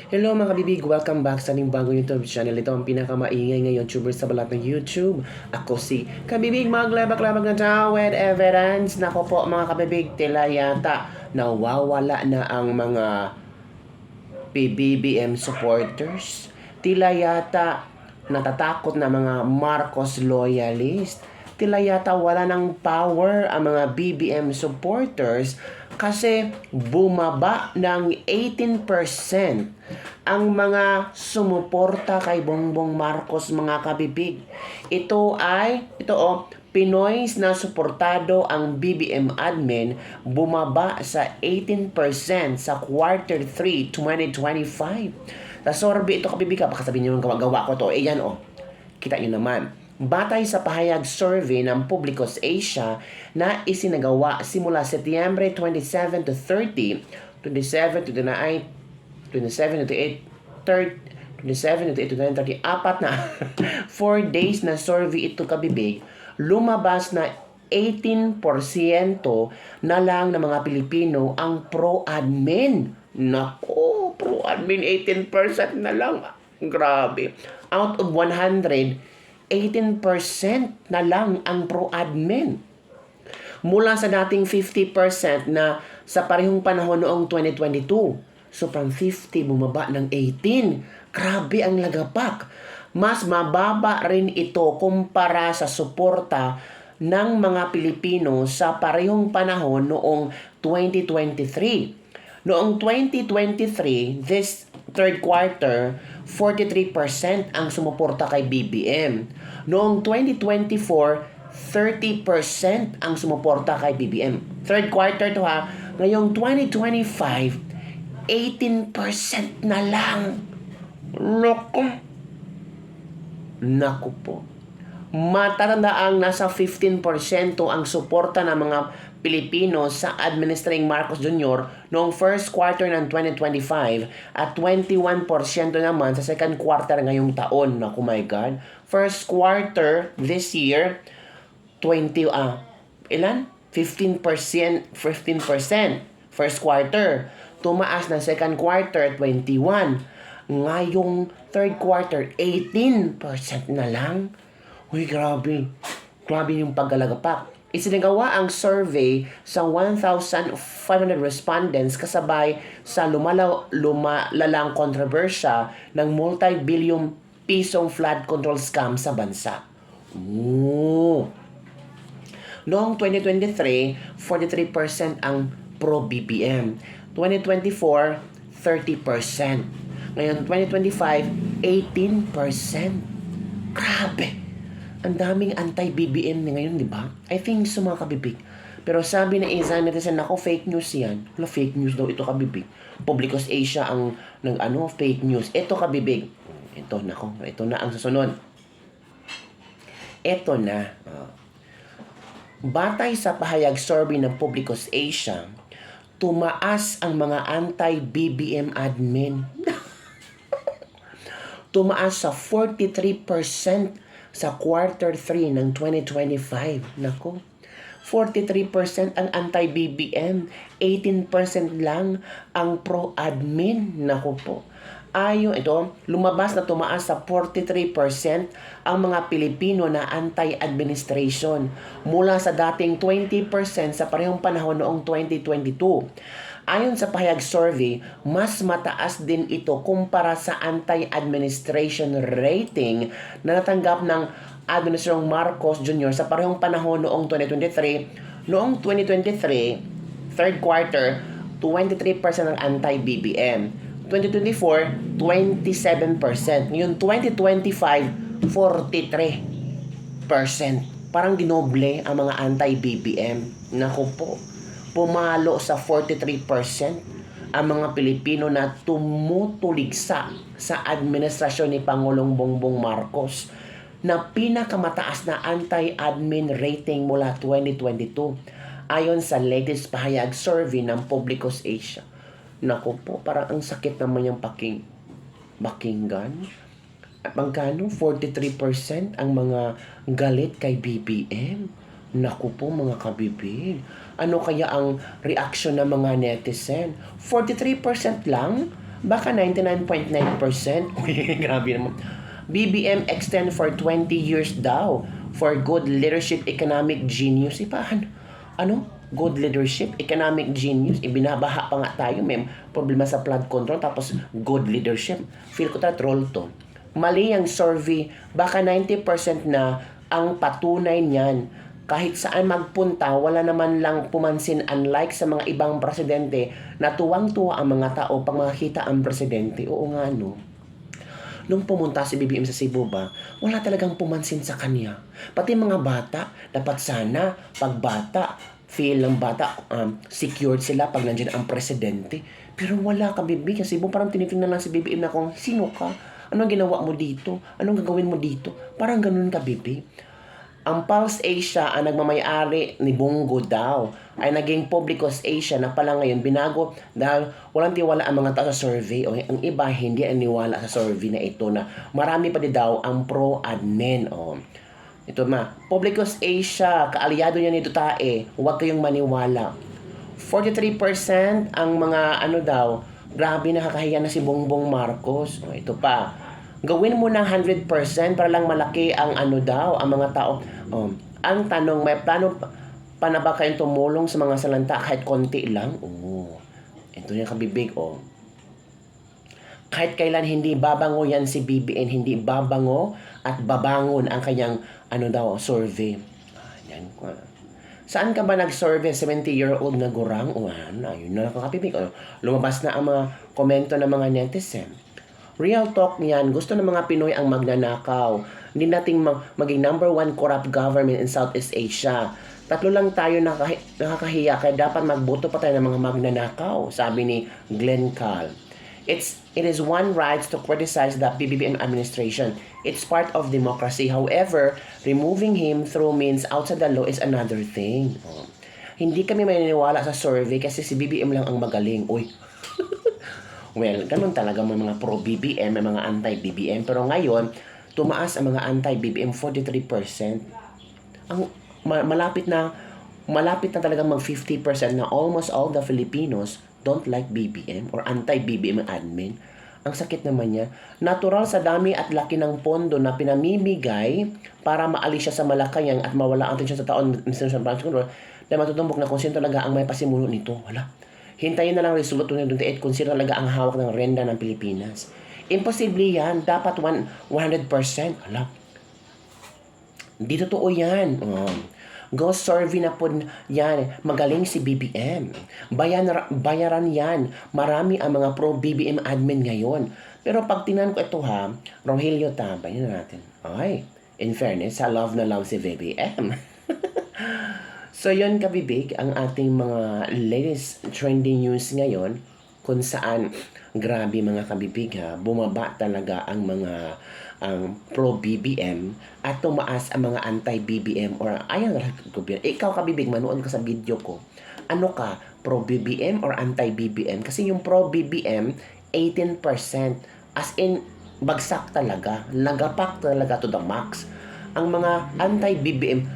Hello mga kabibig, welcome back sa ating bagong YouTube channel. Ito ang pinakamaingay ngayon YouTuber sa balat ng YouTube. Ako si Kabibig Maglabak-labak na tao with evidence. Nako po mga kabibig, tila yata nawawala na ang mga PBBM supporters. Tila yata natatakot na mga Marcos loyalist. Tila yata wala ng power ang mga BBM supporters kasi bumaba ng 18% ang mga sumuporta kay Bongbong Marcos mga kabibig. Ito Pinoys na suportado ang BBM admin bumaba sa 18% sa quarter 3 2025. Sa survey ito kabibig, baka sabihin nyo yung gawa ko to. Yan kita nyo naman. Batay sa pahayag survey ng Publicos Asia na isinagawa simula Setyembre 27 to 30, 27 to 29, 27 to 8, 27 to 8 to 9, 30, apat na 4 days na survey ito kabibig, lumabas na 18% na lang ng mga Pilipino ang pro-admin. Nako, pro-admin 18% na lang. Grabe. Out of 100, 18% na lang ang pro-admin. Mula sa dating 50% na sa parehong panahon noong 2022. So from 50, bumaba ng 18. Grabe ang lagapak. Mas mababa rin ito kumpara sa suporta ng mga Pilipino sa parehong panahon noong 2023. Noong 2023, this third quarter, 43% ang sumuporta kay BBM. Noong 2024, 30% ang sumuporta kay BBM. Third quarter to ha. Ngayong 2025, 18% na lang. Naku po. Matatandaang nasa 15% ang suporta ng mga Pilipino sa administering Marcos Jr. noong first quarter ng 2025 at 21% naman sa second quarter ngayong taon. Naku my God. First quarter this year, 15%. 15%. First quarter. Tumaas ng second quarter, 21%. Ngayong third quarter, 18% na lang. Uy, grabe. Grabe yung paggalagapak. Isinagawa ang survey sa 1,500 respondents kasabay sa lumalalang kontrobersya ng multi-billion pisong flood control scam sa bansa. Noong 2023, 43% ang pro-BBM. 2024, 30%. Ngayon, 2025, 18%. Grabe! Ang daming anti-BBM ngayon, di ba? I think so mga kabibig. Pero sabi na isa netizen, ako fake news yan. Wala, fake news daw ito kabibig. Publicos Asia ang fake news. Ito kabibig. Ito na ang susunod. Ito na. Batay sa pahayag survey ng Publicos Asia, tumaas ang mga anti-BBM admin. Tumaas sa 43% sa quarter 3 ng 2025. Nako. 43% ang anti-BBM, 18% lang ang pro-admin. Nako po. Lumabas na tumaas sa 43% ang mga Pilipino na anti-administration mula sa dating 20% sa parehong panahon noong 2022. Ayon sa pahayag survey, mas mataas din ito kumpara sa anti-administration rating na natanggap ng Administrasyong Marcos Jr. sa parehong panahon noong 2023. Noong 2023, third quarter, 23% ang anti-BBM. 2024, 27%. Ngayon, 2025, 43%. Parang ginoble ang mga anti-BBM. Naku po. Pumalo sa 43% ang mga Pilipino na tumutuligsa sa administrasyon ni Pangulong Bongbong Marcos na pinakamataas na anti-admin rating mula 2022 ayon sa latest pahayag survey ng Publicos Asia. Naku po, parang ang sakit naman yung pakinggan. At magkano? 43% ang mga galit kay BBM. Naku po mga kabibig. Ano kaya ang reaction ng mga netizen? 43% lang Baka 99.9%. Uy, grabe naman. BBM extend for 20 years daw for good leadership, economic genius. Paano? Ano? Good leadership, economic genius. Ibinabaha pa nga tayo. May problema sa flood control. Tapos good leadership. Feel ko troll to. Mali ang survey. Baka 90% na ang patunay niyan. Kahit saan magpunta, wala naman lang pumansin, unlike sa mga ibang presidente na tuwang-tuwa ang mga tao pag makita ang presidente. Oo nga, no? Nung pumunta si BBM sa Cebu ba, wala talagang pumansin sa kanya. Pati mga bata, dapat sana, pag bata, feel ng bata, secured sila pag nandiyan ang presidente. Pero wala ka, BBM. Sa Cebu, parang tinitingnan lang si BBM na kung, sino ka? Anong ginawa mo dito? Anong gagawin mo dito? Parang ganun ka, BBM. Ang Pulse Asia ang nagmamayari ni Bongo daw ay naging Publicos Asia na pala ngayon binago dahil walang tiwala ang mga tao sa survey o ang iba hindi aniwala sa survey na ito na marami pa din daw ang pro-admin. Ito Publicos Asia, kaalyado niya ni Dutae, huwag kayong maniwala. 43% ang mga grabe nakakahiya na si Bongbong Marcos. Ito pa. Gawin mo ng 100% para lang malaki ang ang mga tao. Ang tanong, may plano pa na ba kayong tumulong sa mga salanta kahit konti lang? Ito yung kabibig, Kahit kailan hindi babango yan si BBN, hindi babango at babangon ang kanyang survey. Yan ko. Saan ka ba nag-survey 70-year-old na gurang? Ayun na nakakapibig. Lumabas na ang mga komento ng mga netizen. Real talk niyan, gusto ng mga Pinoy ang magnanakaw. Hindi nating maging number 1 corrupt government in Southeast Asia. Tatlo lang tayo nakakahiya kaya dapat magboto pa tayo ng mga magnanakaw, sabi ni Glenn Cal. It is one right to criticize the BBM administration. It's part of democracy. However, removing him through means outside the law is another thing. Hindi kami maniniwala sa survey kasi si BBM lang ang magaling. Well, ganun talaga may mga pro-BBM, may mga anti-BBM. Pero ngayon, tumaas ang mga anti-BBM 43%. Ang malapit na talagang mag 50% na almost all the Filipinos don't like BBM or anti-BBM admin. Ang sakit naman niya. Natural sa dami at laki ng pondo na pinamimigay para maalis siya sa Malacanang at mawala ang atensyon sa taon ng branch control na matutumbok na kung sino talaga ang may pasimuno nito. Wala. Hintayin na lang result 2028 kung sino talaga ang hawak ng renda ng Pilipinas. Imposible yan. Dapat 100%. Ala. Hindi totoo yan. Ghost survey na po yan. Magaling si BBM. Bayaran yan. Marami ang mga pro-BBM admin ngayon. Pero pag tinan ko ito Rogelio Tabay, yun natin. In fairness, love na love si BBM. So yun kabibig ang ating mga latest trending news ngayon kung saan grabe mga kabibig bumaba talaga ang mga pro-BBM at tumaas ang mga anti-BBM or ayaw na gobyerno. Ikaw kabibig, manood ka sa video ko. Ano ka? Pro-BBM or anti-BBM? Kasi yung pro-BBM, 18%. As in, bagsak talaga. Lagapak talaga to the max. Ang mga anti-BBM,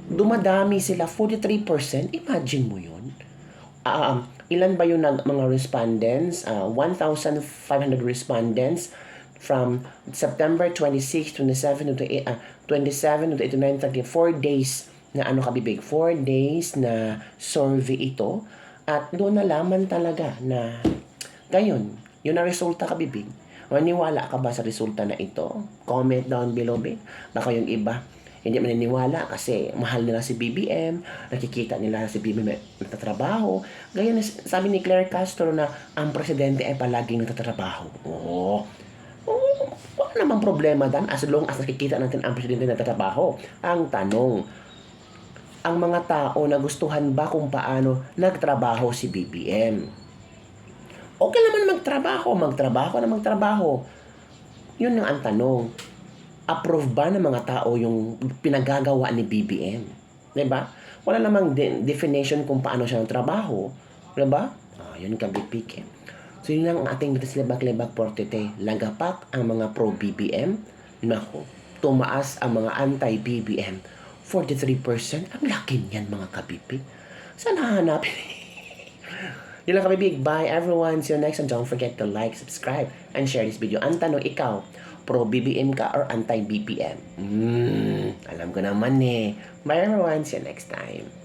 dumadami sila, 43%. Imagine mo yun. Ilan ba yung mga respondents? 1,500 respondents from September 26, 27 to 29, 30, 4 days na kabibig. 4 days na survey ito. At doon nalaman talaga na gayon, yun ang resulta kabibig. Maniwala ka ba sa resulta na ito? Comment down below, babe. Baka yung iba, hindi maniniwala kasi mahal nila si BBM, nakikita nila si BBM nagtatrabaho. Gaya na sabi ni Claire Castro na ang presidente ay palaging nagtatrabaho. Wala namang problema dan as long as nakikita natin ang presidente nagtatrabaho. Ang tanong, ang mga tao nagustuhan ba kung paano nagtrabaho si BBM? Okay naman magtrabaho. Yun ang tanong. Approve ba ng mga tao yung pinagagawa ni BBM? Diba? Wala namang definition kung paano siya trabaho. Diba? Yun kabipik. So yun lang ang ating Libak-Libak for today. Lagapak ang mga pro-BBM. Naku, tumaas ang mga anti-BBM. 43%. Ang laki niyan mga kabipik. Saan hahanapin? Yun lang kabibig. Bye everyone. See you next time. Don't forget to like, subscribe, and share this video. Ang tanong, ikaw, pro BBM ka or anti-BBM? Alam ko naman eh. Bye everyone. See you next time.